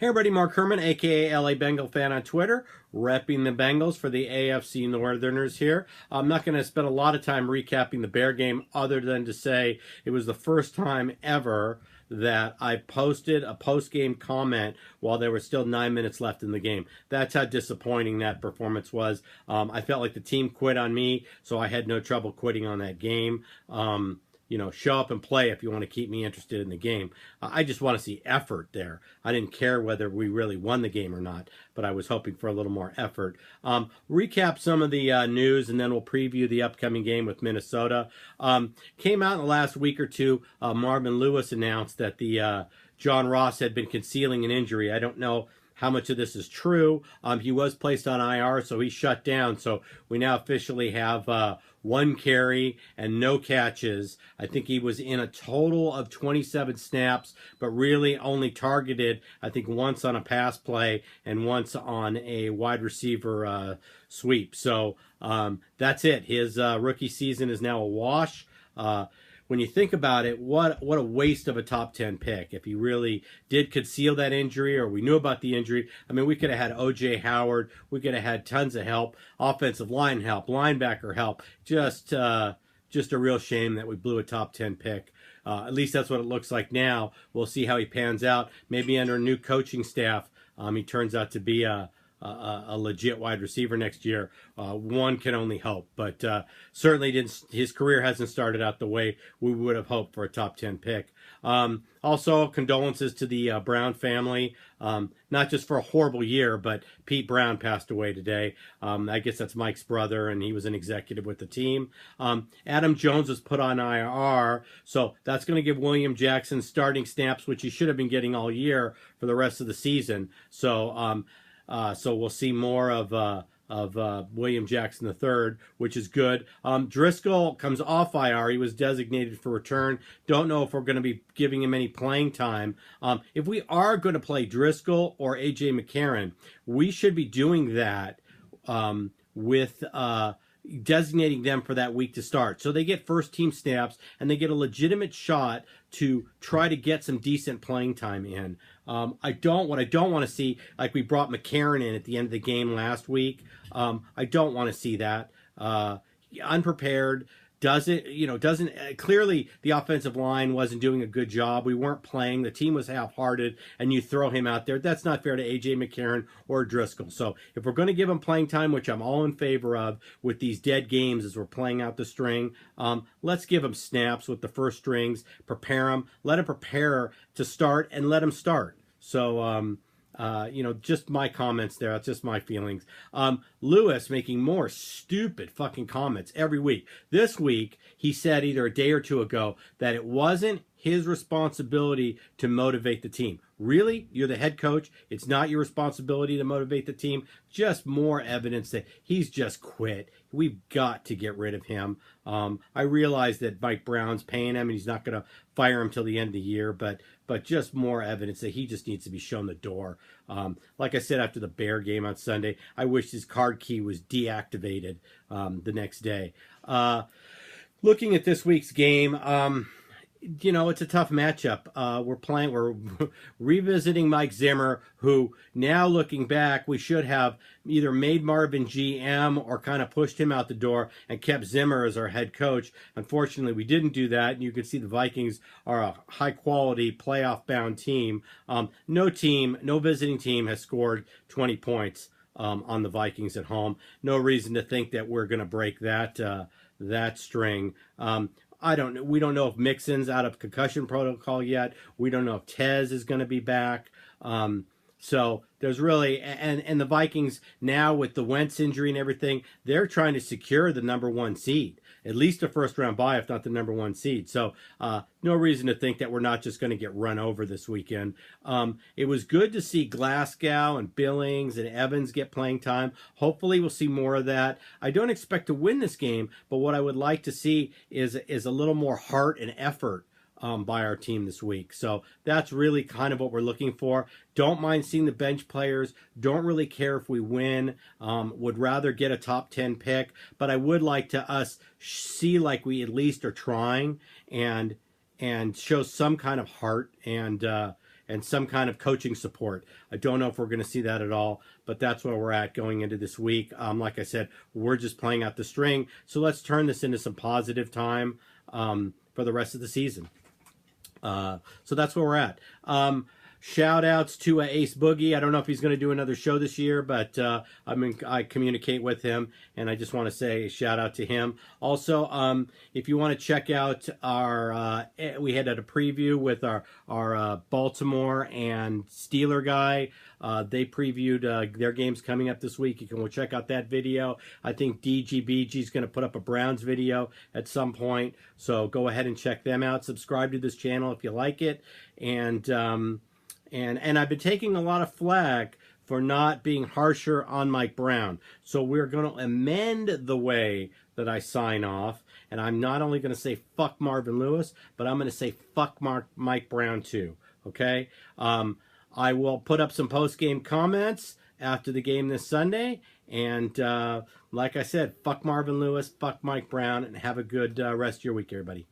Hey everybody, Mark Herman, aka LA Bengal fan on Twitter, repping the Bengals for the AFC Northerners here. I'm not going to spend a lot of time recapping the Bear game other than to say it was the first time ever that I posted a post-game comment while there was still 9 minutes left in the game. That's how disappointing that performance was. I felt like the team quit on me, so I had no trouble quitting on that game. Show up and play if you want to keep me interested in the game. I just want to see effort there. I didn't care whether we really won the game or not, but I was hoping for a little more effort. Recap some of the news, and then we'll preview the upcoming game with Minnesota. Came out in the last week or two, Marvin Lewis announced that the John Ross had been concealing an injury. I don't know how much of this is true. He was placed on IR, so he's shut down. So we now officially have 1 carry and no catches. I think he was in a total of 27 snaps, but really only targeted, I think, once on a pass play and once on a wide receiver sweep. So that's it. His rookie season is now a wash. When you think about it, what a waste of a top 10 pick. If he really did conceal that injury, or we knew about the injury, I mean, we could have had O.J. Howard. We could have had tons of help, offensive line help, linebacker help. Just a real shame that we blew a top 10 pick. At least that's what it looks like now. We'll see how he pans out. Maybe under a new coaching staff, he turns out to be a legit wide receiver next year. One can only hope, but certainly his career hasn't started out the way we would have hoped for a top 10 pick. Also, condolences to the Brown family, not just for a horrible year, but Pete Brown passed away today. I guess that's Mike's brother, and he was an executive with the team. Adam Jones was put on IR, so that's going to give William Jackson starting snaps, which he should have been getting all year for the rest of the season. So we'll see more of William Jackson III, which is good. Driscoll comes off IR. He was designated for return. Don't know if we're going to be giving him any playing time. If we are going to play Driscoll or A.J. McCarron, we should be doing that with designating them for that week to start. So they get first team snaps and they get a legitimate shot to try to get some decent playing time in. What I don't want to see, like we brought McCarron in at the end of the game last week. I don't want to see that. Unprepared. Clearly the offensive line wasn't doing a good job. We weren't playing. The team was half-hearted, and you throw him out there. That's not fair to A.J. McCarron or Driscoll. So if we're going to give him playing time, which I'm all in favor of with these dead games as we're playing out the string, let's give him snaps with the first strings, prepare him, let him prepare to start, and let him start. So, just my comments there. That's just my feelings. Lewis making more stupid fucking comments every week. This week, he said either a day or two ago that it wasn't his responsibility to motivate the team. Really? You're the head coach. It's not your responsibility to motivate the team. Just more evidence that he's just quit. We've got to get rid of him. I realize that Mike Brown's paying him and he's not going to fire him till the end of the year, but just more evidence that he just needs to be shown the door. Like I said after the Bear game on Sunday, I wish his card key was deactivated the next day. Looking at this week's game, it's a tough matchup. We're revisiting Mike Zimmer, who now looking back, we should have either made Marvin GM or kind of pushed him out the door and kept Zimmer as our head coach. Unfortunately, we didn't do that, and you can see the Vikings are a high-quality, playoff-bound team. No visiting team has scored 20 points on the Vikings at home. No reason to think that we're going to break that string. We don't know if Mixon's out of concussion protocol yet. We don't know if Tez is going to be back. So there's really, and the Vikings now with the Wentz injury and everything, they're trying to secure the number 1 seed, at least a first round bye, if not the number 1 seed. So no reason to think that we're not just going to get run over this weekend. It was good to see Glasgow and Billings and Evans get playing time. Hopefully we'll see more of that. I don't expect to win this game, but what I would like to see is a little more heart and effort by our team this week. So that's really kind of what we're looking for. Don't mind seeing the bench players. Don't really care if we win. Would rather get a top 10 pick, but I would like to us see like we at least are trying and show some kind of heart and and some kind of coaching support. I don't know if we're going to see that at all, but that's where we're at going into this week. Like I said, we're just playing out the string. So let's turn this into some positive time for the rest of the season. So that's where we're at. Shout outs to Ace Boogie. I don't know if he's going to do another show this year, but I communicate with him, and I just want to say a shout out to him. Also, if you want to check out our, we had a preview with our Baltimore and Steeler guy. They previewed their games coming up this week. You can go check out that video. I think DGBG is going to put up a Browns video at some point, so go ahead and check them out. Subscribe to this channel if you like it, and I've been taking a lot of flack for not being harsher on Mike Brown. So we're going to amend the way that I sign off. And I'm not only going to say fuck Marvin Lewis, but I'm going to say fuck Mike Brown too. Okay? I will put up some post-game comments after the game this Sunday. And like I said, fuck Marvin Lewis, fuck Mike Brown, and have a good rest of your week, everybody.